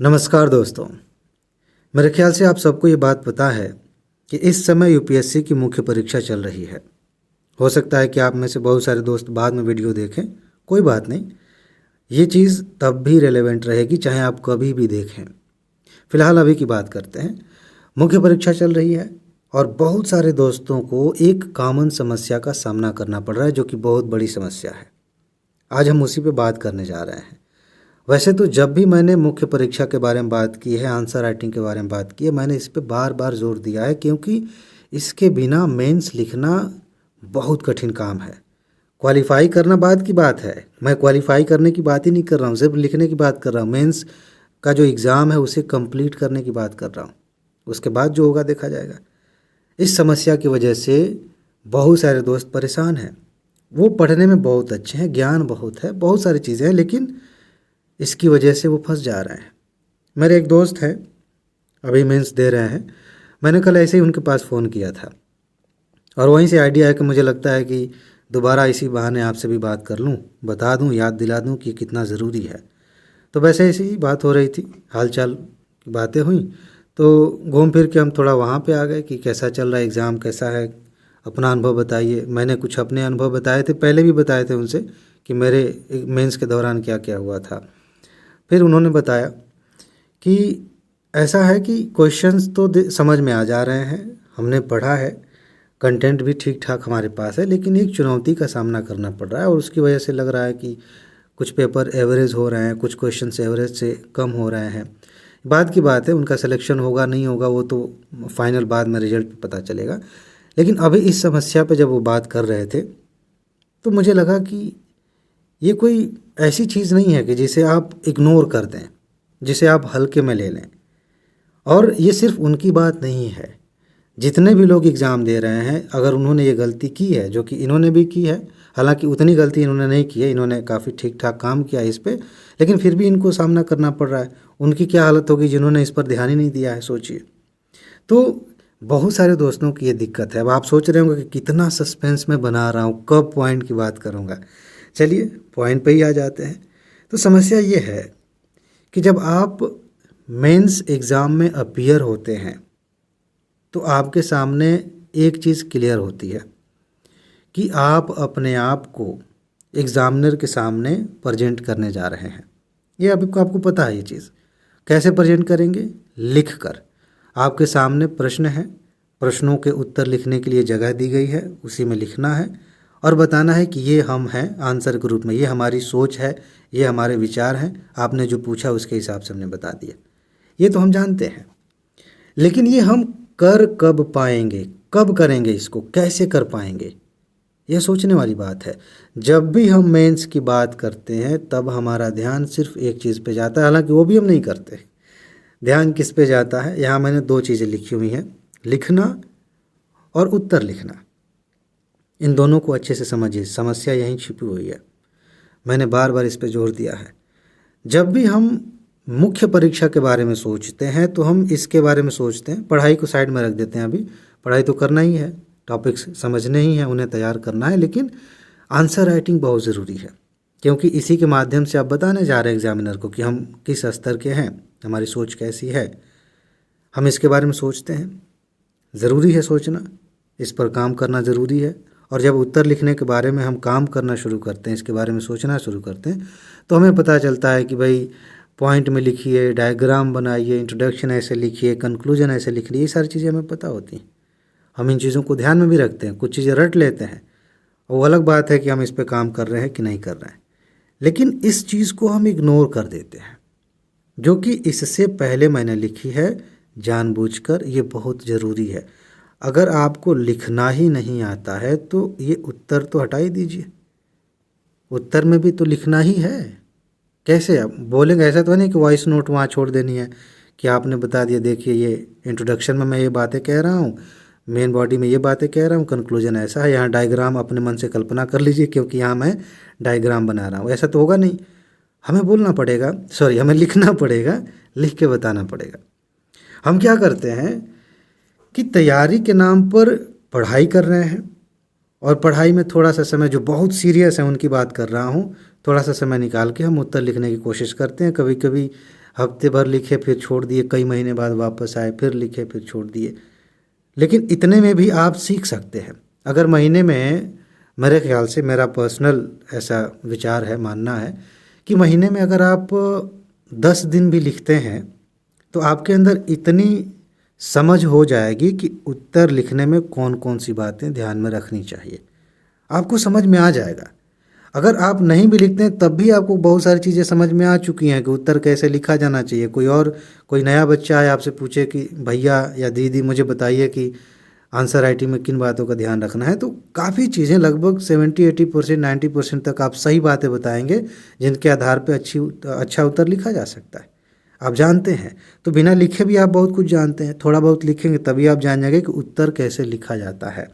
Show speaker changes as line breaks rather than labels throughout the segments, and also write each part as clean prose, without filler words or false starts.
नमस्कार दोस्तों। मेरे ख्याल से आप सबको ये बात पता है कि इस समय यूपीएससी की मुख्य परीक्षा चल रही है। हो सकता है कि आप में से बहुत सारे दोस्त बाद में वीडियो देखें, कोई बात नहीं, ये चीज़ तब भी रेलेवेंट रहेगी चाहे आप कभी भी देखें। फ़िलहाल अभी की बात करते हैं। मुख्य परीक्षा चल रही है और बहुत सारे दोस्तों को एक कॉमन समस्या का सामना करना पड़ रहा है, जो कि बहुत बड़ी समस्या है। आज हम उसी पे बात करने जा रहे हैं। वैसे तो जब भी मैंने मुख्य परीक्षा के बारे में बात की है, आंसर राइटिंग के बारे में बात की है, मैंने इस पे बार बार जोर दिया है, क्योंकि इसके बिना मेंस लिखना बहुत कठिन काम है। क्वालिफाई करना बाद की बात है, मैं क्वालिफाई करने की बात ही नहीं कर रहा हूँ, सिर्फ लिखने की बात कर रहा हूँ। मेंस का जो एग्ज़ाम है उसे कंप्लीट करने की बात कर रहा हूँ। उसके बाद जो होगा देखा जाएगा। इस समस्या की वजह से बहुत सारे दोस्त परेशान हैं। वो पढ़ने में बहुत अच्छे हैं, ज्ञान बहुत है, बहुत सारी चीज़ें हैं, लेकिन इसकी वजह से वो फंस जा रहे हैं। मेरे एक दोस्त हैं, अभी मेंस दे रहे हैं। मैंने कल ऐसे ही उनके पास फ़ोन किया था और वहीं से आइडिया है कि मुझे लगता है कि दोबारा इसी बहाने आपसे भी बात कर लूँ, बता दूँ, याद दिला दूँ कि कितना ज़रूरी है। तो वैसे ऐसी ही बात हो रही थी, हाल चाल की बातें हुई, तो घूम फिर के हम थोड़ा वहाँ पे आ गए कि कैसा चल रहा है, एग्ज़ाम कैसा है, अपना अनुभव बताइए। मैंने कुछ अपने अनुभव बताए थे, पहले भी बताए थे उनसे कि मेरे मेंस के दौरान क्या क्या हुआ था। फिर उन्होंने बताया कि ऐसा है कि क्वेश्चंस तो समझ में आ जा रहे हैं, हमने पढ़ा है, कंटेंट भी ठीक ठाक हमारे पास है, लेकिन एक चुनौती का सामना करना पड़ रहा है और उसकी वजह से लग रहा है कि कुछ पेपर एवरेज हो रहे हैं, कुछ क्वेश्चंस एवरेज से कम हो रहे हैं। बाद की बात है, उनका सिलेक्शन होगा नहीं होगा वो तो फाइनल बाद में रिजल्ट पे पता चलेगा। लेकिन अभी इस समस्या पे जब वो बात कर रहे थे तो मुझे लगा कि ये कोई ऐसी चीज़ नहीं है कि जिसे आप इग्नोर कर दें, जिसे आप हल्के में ले लें। और ये सिर्फ उनकी बात नहीं है, जितने भी लोग एग्ज़ाम दे रहे हैं, अगर उन्होंने ये गलती की है, जो कि इन्होंने भी की है, हालांकि उतनी गलती इन्होंने नहीं की है, इन्होंने काफ़ी ठीक ठाक काम किया है इस पे, लेकिन फिर भी इनको सामना करना पड़ रहा है। उनकी क्या हालत होगी जिन्होंने इस पर ध्यान ही नहीं दिया है, सोचिए। तो बहुत सारे दोस्तों की ये दिक्कत है। अब आप सोच रहे होंगे कि कितना सस्पेंस मैं बना रहा हूँ, कब पॉइंट की बात करूँगा। चलिए पॉइंट पे ही आ जाते हैं। तो समस्या ये है कि जब आप मेंस एग्ज़ाम में अपीयर होते हैं तो आपके सामने एक चीज़ क्लियर होती है कि आप अपने आप को एग्ज़ामिनर के सामने प्रेजेंट करने जा रहे हैं। ये अभी को आपको पता है ये चीज़। कैसे प्रेजेंट करेंगे? लिख कर। आपके सामने प्रश्न है, प्रश्नों के उत्तर लिखने के लिए जगह दी गई है, उसी में लिखना है और बताना है कि ये हम हैं आंसर के रूप में, ये हमारी सोच है, ये हमारे विचार हैं, आपने जो पूछा उसके हिसाब से हमने बता दिया। ये तो हम जानते हैं, लेकिन ये हम कर कब पाएंगे, कब करेंगे, इसको कैसे कर पाएंगे, ये सोचने वाली बात है। जब भी हम मेंस की बात करते हैं तब हमारा ध्यान सिर्फ एक चीज़ पे जाता है, हालांकि वो भी हम नहीं करते। ध्यान किस पे जाता है? यहाँ मैंने दो चीज़ें लिखी हुई हैं, लिखना और उत्तर लिखना। इन दोनों को अच्छे से समझिए, समस्या यहीं छिपी हुई है। मैंने बार बार इस पे जोर दिया है। जब भी हम मुख्य परीक्षा के बारे में सोचते हैं तो हम इसके बारे में सोचते हैं, पढ़ाई को साइड में रख देते हैं। अभी पढ़ाई तो करना ही है, टॉपिक्स समझने ही हैं, उन्हें तैयार करना है, लेकिन आंसर राइटिंग बहुत ज़रूरी है, क्योंकि इसी के माध्यम से आप बताने जा रहे हैं एग्जामिनर को कि हम किस स्तर के हैं, हमारी सोच कैसी है। हम इसके बारे में सोचते हैं, ज़रूरी है सोचना, इस पर काम करना ज़रूरी है। और जब उत्तर लिखने के बारे में हम काम करना शुरू करते हैं, इसके बारे में सोचना शुरू करते हैं, तो हमें पता चलता है कि भाई पॉइंट में लिखिए, डायग्राम बनाइए, इंट्रोडक्शन ऐसे लिखिए, कंक्लूजन ऐसे लिख लीजिए, ये सारी चीज़ें हमें पता होती हैं। हम इन चीज़ों को ध्यान में भी रखते हैं, कुछ चीज़ें रट लेते हैं। वो अलग बात है कि हम इस पर काम कर रहे हैं कि नहीं कर रहे हैं, लेकिन इस चीज़ को हम इग्नोर कर देते हैं, जो कि इससे पहले मैंने लिखी है जानबूझकर। ये बहुत ज़रूरी है। अगर आपको लिखना ही नहीं आता है तो ये उत्तर तो हटा ही दीजिए, उत्तर में भी तो लिखना ही है। कैसे आप बोलेंगे? ऐसा तो नहीं कि वॉइस नोट वहाँ छोड़ देनी है कि आपने बता दिया, देखिए ये इंट्रोडक्शन में मैं ये बातें कह रहा हूँ, मेन बॉडी में ये बातें कह रहा हूँ, कंक्लूजन ऐसा है, यहाँ डायग्राम अपने मन से कल्पना कर लीजिए क्योंकि यहाँ मैं डायग्राम बना रहा हूँ। ऐसा तो होगा नहीं, हमें बोलना पड़ेगा, सॉरी हमें लिखना पड़ेगा, लिख के बताना पड़ेगा। हम क्या करते हैं कि तैयारी के नाम पर पढ़ाई कर रहे हैं और पढ़ाई में थोड़ा सा समय, जो बहुत सीरियस है उनकी बात कर रहा हूँ, थोड़ा सा समय निकाल के हम उत्तर लिखने की कोशिश करते हैं। कभी कभी हफ्ते भर लिखे फिर छोड़ दिए, कई महीने बाद वापस आए, फिर लिखे फिर छोड़ दिए। लेकिन इतने में भी आप सीख सकते हैं। अगर महीने में, मेरे ख्याल से, मेरा पर्सनल ऐसा विचार है, मानना है कि महीने में अगर आप 10 दिन भी लिखते हैं तो आपके अंदर इतनी समझ हो जाएगी कि उत्तर लिखने में कौन कौन सी बातें ध्यान में रखनी चाहिए, आपको समझ में आ जाएगा। अगर आप नहीं भी लिखते हैं तब भी आपको बहुत सारी चीज़ें समझ में आ चुकी हैं कि उत्तर कैसे लिखा जाना चाहिए। कोई नया बच्चा आए आपसे पूछे कि भैया या दीदी मुझे बताइए कि आंसर राइटिंग में किन बातों का ध्यान रखना है, तो काफ़ी चीज़ें, लगभग 70-80%, 90% तक आप सही बातें बताएंगे जिनके आधार पर अच्छा उत्तर लिखा जा सकता है। आप जानते हैं, तो बिना लिखे भी आप बहुत कुछ जानते हैं। थोड़ा बहुत लिखेंगे तभी आप जान जाएंगे कि उत्तर कैसे लिखा जाता है।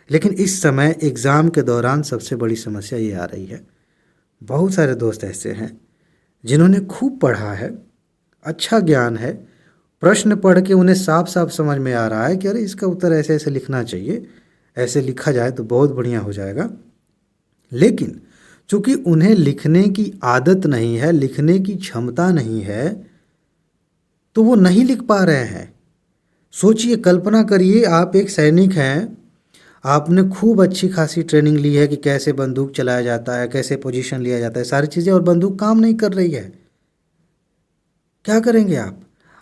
लेकिन इस समय एग्ज़ाम के दौरान सबसे बड़ी समस्या ये आ रही है, बहुत सारे दोस्त ऐसे हैं जिन्होंने खूब पढ़ा है, अच्छा ज्ञान है, प्रश्न पढ़ के उन्हें साफ साफ समझ में आ रहा है कि अरे इसका उत्तर ऐसे ऐसे लिखना चाहिए, ऐसे लिखा जाए तो बहुत बढ़िया हो जाएगा। लेकिन चूंकि उन्हें लिखने की आदत नहीं है, लिखने की क्षमता नहीं है, तो वो नहीं लिख पा रहे हैं। सोचिए, कल्पना करिए, आप एक सैनिक हैं, आपने खूब अच्छी खासी ट्रेनिंग ली है कि कैसे बंदूक चलाया जाता है, कैसे पोजीशन लिया जाता है, सारी चीज़ें, और बंदूक काम नहीं कर रही है। क्या करेंगे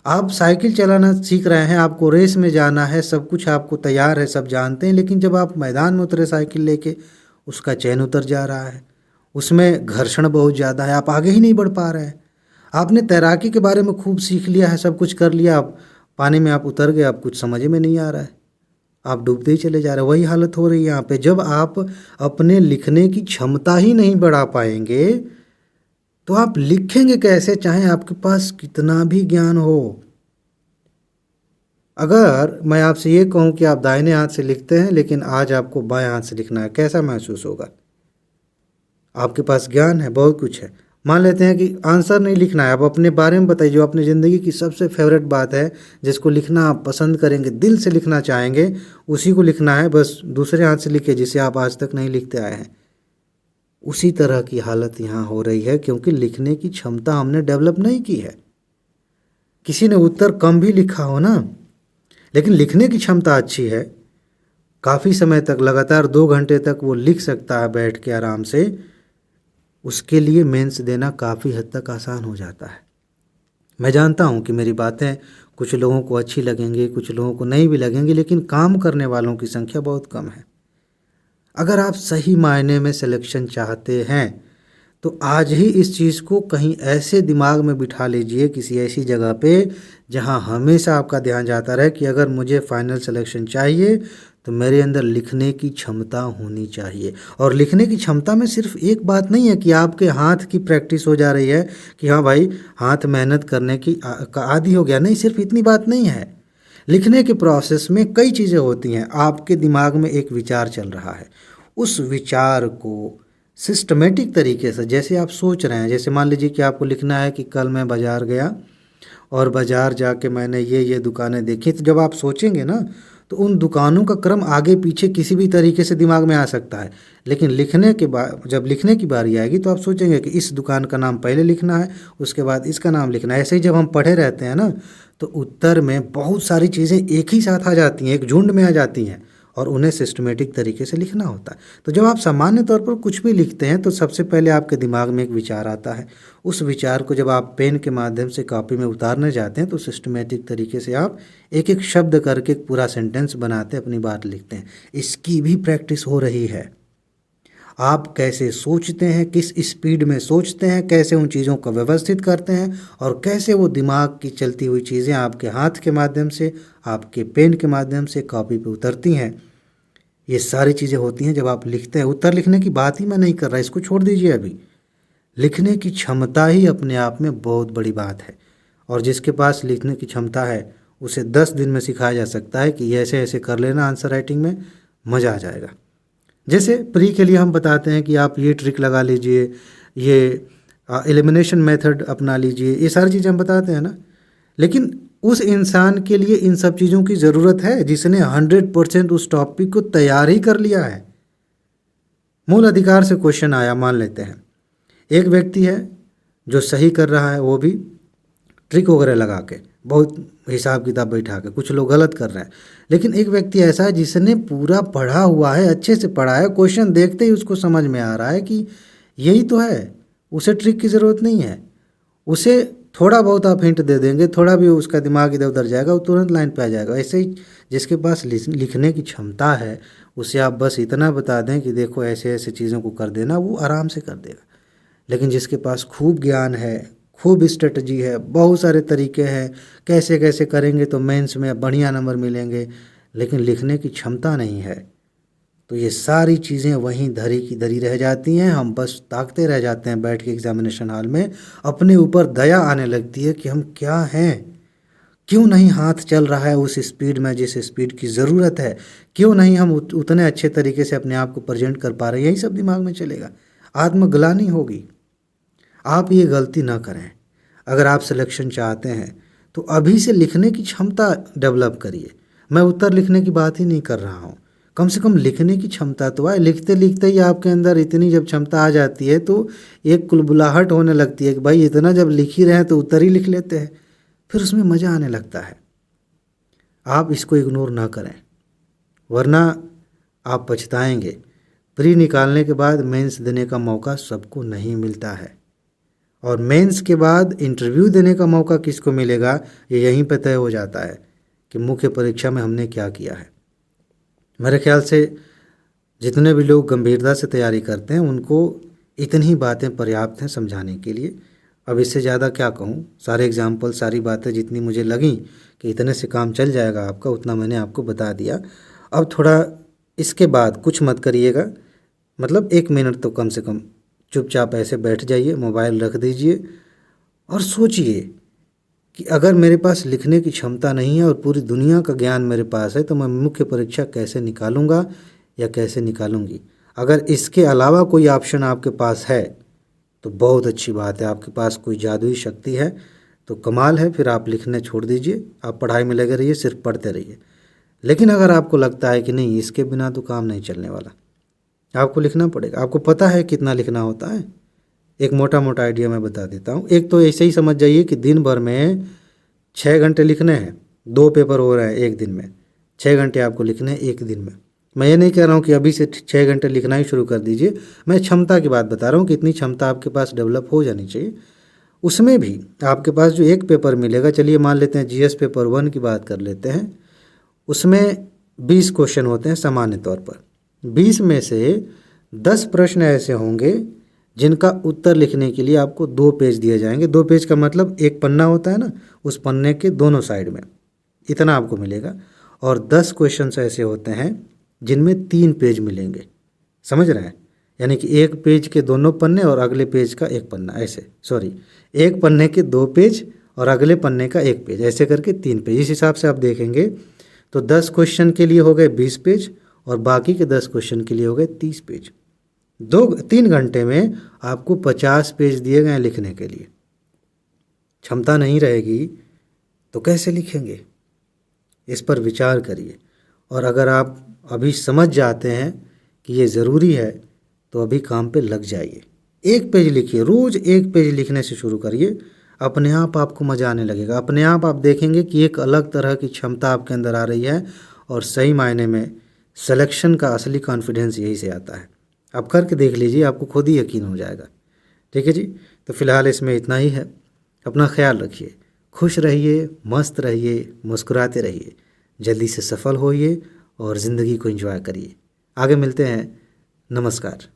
आप साइकिल चलाना सीख रहे हैं, आपको रेस में जाना है, सब कुछ आपको तैयार है, सब जानते हैं, लेकिन जब आप मैदान में उतरे साइकिल लेके, उसका चैन उतर जा रहा है, उसमें घर्षण बहुत ज़्यादा है, आप आगे ही नहीं बढ़ पा रहे हैं। आपने तैराकी के बारे में खूब सीख लिया है, सब कुछ कर लिया, आप पानी में आप उतर गए, आप कुछ समझ में नहीं आ रहा है, आप डूबते ही चले जा रहे हैं। वही हालत हो रही है यहाँ पे। जब आप अपने लिखने की क्षमता ही नहीं बढ़ा पाएंगे तो आप लिखेंगे कैसे, चाहे आपके पास कितना भी ज्ञान हो। अगर मैं आपसे ये कहूँ कि आप दाहिने हाथ से लिखते हैं लेकिन आज आपको बाएं हाथ से लिखना है, कैसा महसूस होगा? आपके पास ज्ञान है, बहुत कुछ है, मान लेते हैं कि आंसर नहीं लिखना है, आप अपने बारे में बताइए, जो अपनी ज़िंदगी की सबसे फेवरेट बात है, जिसको लिखना आप पसंद करेंगे, दिल से लिखना चाहेंगे, उसी को लिखना है। बस दूसरे हाथ से लिखिए जिसे आप आज तक नहीं लिखते आए हैं। उसी तरह की हालत यहाँ हो रही है, क्योंकि लिखने की क्षमता हमने डेवलप नहीं की है। किसी ने उत्तर कम भी लिखा हो ना, लेकिन लिखने की क्षमता अच्छी है, काफ़ी समय तक, लगातार 2 घंटे तक वो लिख सकता है बैठ के आराम से, उसके लिए मेंस देना काफ़ी हद तक आसान हो जाता है। मैं जानता हूँ कि मेरी बातें कुछ लोगों को अच्छी लगेंगी, कुछ लोगों को नहीं भी लगेंगी, लेकिन काम करने वालों की संख्या बहुत कम है। अगर आप सही मायने में सिलेक्शन चाहते हैं तो आज ही इस चीज़ को कहीं ऐसे दिमाग में बिठा लीजिए, किसी ऐसी जगह पे जहाँ हमेशा आपका ध्यान जाता रहे कि अगर मुझे फाइनल सिलेक्शन चाहिए तो मेरे अंदर लिखने की क्षमता होनी चाहिए। और लिखने की क्षमता में सिर्फ एक बात नहीं है कि आपके हाथ की प्रैक्टिस हो जा रही है कि हाँ भाई हाथ मेहनत करने की का आदी हो गया, नहीं, सिर्फ इतनी बात नहीं है। लिखने के प्रोसेस में कई चीज़ें होती हैं। आपके दिमाग में एक विचार चल रहा है, उस विचार को सिस्टमेटिक तरीके से, जैसे आप सोच रहे हैं, जैसे मान लीजिए कि आपको लिखना है कि कल मैं बाज़ार गया और बाज़ार जाके मैंने ये दुकानें देखी, तो जब आप सोचेंगे ना तो उन दुकानों का क्रम आगे पीछे किसी भी तरीके से दिमाग में आ सकता है, लेकिन लिखने के बाद, जब लिखने की बारी आएगी तो आप सोचेंगे कि इस दुकान का नाम पहले लिखना है, उसके बाद इसका नाम लिखना है। ऐसे ही जब हम पढ़े रहते हैं ना तो उत्तर में बहुत सारी चीज़ें एक ही साथ आ जाती हैं, एक झुंड में आ जाती हैं, और उन्हें सिस्टमेटिक तरीके से लिखना होता है। तो जब आप सामान्य तौर पर कुछ भी लिखते हैं तो सबसे पहले आपके दिमाग में एक विचार आता है। उस विचार को जब आप पेन के माध्यम से कॉपी में उतारने जाते हैं तो सिस्टमेटिक तरीके से आप एक एक शब्द करके एक पूरा सेंटेंस बनाते, अपनी बात लिखते हैं। इसकी भी प्रैक्टिस हो रही है। आप कैसे सोचते हैं, किस स्पीड में सोचते हैं, कैसे उन चीज़ों को व्यवस्थित करते हैं, और कैसे वो दिमाग की चलती हुई चीज़ें आपके हाथ के माध्यम से, आपके पेन के माध्यम से कॉपी पे उतरती हैं। ये सारी चीज़ें होती हैं जब आप लिखते हैं। उत्तर लिखने की बात ही मैं नहीं कर रहा, इसको छोड़ दीजिए अभी। लिखने की क्षमता ही अपने आप में बहुत बड़ी बात है, और जिसके पास लिखने की क्षमता है उसे 10 दिन में सिखाया जा सकता है कि ऐसे ऐसे कर लेना, आंसर राइटिंग में मज़ा आ जाएगा। जैसे प्री के लिए हम बताते हैं कि आप ये ट्रिक लगा लीजिए, ये एलिमिनेशन मेथड अपना लीजिए, ये सारी चीज़ें हम बताते हैं ना, लेकिन उस इंसान के लिए इन सब चीज़ों की ज़रूरत है जिसने 100% उस टॉपिक को तैयार ही कर लिया है। मूल अधिकार से क्वेश्चन आया, मान लेते हैं एक व्यक्ति है जो सही कर रहा है, वो भी ट्रिक वगैरह लगा के, बहुत हिसाब किताब बैठा के। कुछ लोग गलत कर रहे हैं, लेकिन एक व्यक्ति ऐसा है जिसने पूरा पढ़ा हुआ है, अच्छे से पढ़ा है, क्वेश्चन देखते ही उसको समझ में आ रहा है कि यही तो है, उसे ट्रिक की ज़रूरत नहीं है। उसे थोड़ा बहुत आप हिंट दे देंगे, थोड़ा भी उसका दिमाग इधर उधर जाएगा, वो तुरंत लाइन पे आ जाएगा। ऐसे ही जिसके पास लिखने की क्षमता है, उसे आप बस इतना बता दें कि देखो ऐसे ऐसे चीज़ों को कर देना, वो आराम से कर देगा। लेकिन जिसके पास खूब ज्ञान है, खूब स्ट्रेटजी है, बहुत सारे तरीके हैं, कैसे कैसे करेंगे तो मेंस में बढ़िया नंबर मिलेंगे, लेकिन लिखने की क्षमता नहीं है, तो ये सारी चीज़ें वहीं धरी की धरी रह जाती हैं। हम बस ताकते रह जाते हैं बैठ के एग्जामिनेशन हॉल में। अपने ऊपर दया आने लगती है कि हम क्या हैं, क्यों नहीं हाथ चल रहा है उस स्पीड में जिस स्पीड की ज़रूरत है, क्यों नहीं हम उतने अच्छे तरीके से अपने आप को प्रेजेंट कर पा रहे हैं। यही सब दिमाग में चलेगा, आत्मग्लानि होगी। आप ये गलती ना करें। अगर आप सिलेक्शन चाहते हैं तो अभी से लिखने की क्षमता डेवलप करिए। मैं उत्तर लिखने की बात ही नहीं कर रहा हूँ, कम से कम लिखने की क्षमता तो आए। लिखते लिखते ही आपके अंदर इतनी जब क्षमता आ जाती है तो एक कुलबुलाहट होने लगती है कि भाई इतना जब लिख ही रहे हैं तो उत्तर ही लिख लेते हैं, फिर उसमें मज़ा आने लगता है। आप इसको इग्नोर ना करें, वरना आप पछताएंगे। प्री निकालने के बाद मेंस देने का मौका सबको नहीं मिलता है, और मेंस के बाद इंटरव्यू देने का मौका किसको मिलेगा, ये यहीं पर तय हो जाता है कि मुख्य परीक्षा में हमने क्या किया है। मेरे ख्याल से जितने भी लोग गंभीरता से तैयारी करते हैं उनको इतनी ही बातें पर्याप्त हैं समझाने के लिए। अब इससे ज़्यादा क्या कहूँ, सारे एग्जाम्पल, सारी बातें जितनी मुझे लगी कि इतने से काम चल जाएगा आपका, उतना मैंने आपको बता दिया। अब थोड़ा इसके बाद कुछ मत करिएगा, मतलब 1 मिनट तो कम से कम चुपचाप ऐसे बैठ जाइए, मोबाइल रख दीजिए और सोचिए कि अगर मेरे पास लिखने की क्षमता नहीं है और पूरी दुनिया का ज्ञान मेरे पास है तो मैं मुख्य परीक्षा कैसे निकालूंगा या कैसे निकालूंगी। अगर इसके अलावा कोई ऑप्शन आपके पास है तो बहुत अच्छी बात है, आपके पास कोई जादुई शक्ति है तो कमाल है। फिर आप लिखने छोड़ दीजिए, आप पढ़ाई में लगे रहिए, सिर्फ पढ़ते रहिए। लेकिन अगर आपको लगता है कि नहीं, इसके बिना तो काम नहीं चलने वाला, आपको लिखना पड़ेगा। आपको पता है कितना लिखना होता है? एक मोटा मोटा आइडिया मैं बता देता हूँ। एक तो ऐसे ही समझ जाइए कि दिन भर में 6 घंटे लिखने हैं, 2 पेपर हो रहे हैं एक दिन में, 6 घंटे आपको लिखने हैं एक दिन में। मैं ये नहीं कह रहा हूँ कि अभी से 6 घंटे लिखना ही शुरू कर दीजिए, मैं क्षमता की बात बता रहा हूँ कि इतनी क्षमता आपके पास डेवलप हो जानी चाहिए। उसमें भी आपके पास जो एक पेपर मिलेगा, चलिए मान लेते हैं जीएस पेपर 1 की बात कर लेते हैं, उसमें 20 क्वेश्चन होते हैं सामान्य तौर पर। 20 में से 10 प्रश्न ऐसे होंगे जिनका उत्तर लिखने के लिए आपको 2 पेज दिए जाएंगे। 2 पेज का मतलब एक पन्ना होता है ना, उस पन्ने के दोनों साइड में इतना आपको मिलेगा। और 10 क्वेश्चन ऐसे होते हैं जिनमें 3 पेज मिलेंगे, समझ रहे हैं? यानी कि एक पेज के दोनों पन्ने और अगले पेज का एक पन्ना, ऐसे एक पन्ने के 2 पेज और अगले पन्ने का 1 पेज, ऐसे करके 3 पेज। इस हिसाब से आप देखेंगे तो 10 क्वेश्चन के लिए हो गए 20 पेज और बाकी के 10 क्वेश्चन के लिए हो गए 30 पेज। 3 घंटे में आपको 50 पेज दिए गए लिखने के लिए। क्षमता नहीं रहेगी तो कैसे लिखेंगे? इस पर विचार करिए। और अगर आप अभी समझ जाते हैं कि ये ज़रूरी है तो अभी काम पे लग जाइए। 1 पेज लिखिए, रोज़ 1 पेज लिखने से शुरू करिए, अपने आप आपको मज़ा आने लगेगा। अपने आप देखेंगे कि एक अलग तरह की क्षमता आपके अंदर आ रही है, और सही मायने में सिलेक्शन का असली कॉन्फिडेंस यही से आता है। आप करके देख लीजिए, आपको खुद ही यकीन हो जाएगा। ठीक है जी, तो फिलहाल इसमें इतना ही है। अपना ख्याल रखिए, खुश रहिए, मस्त रहिए, मुस्कुराते रहिए, जल्दी से सफल होइए और ज़िंदगी को एंजॉय करिए। आगे मिलते हैं। नमस्कार।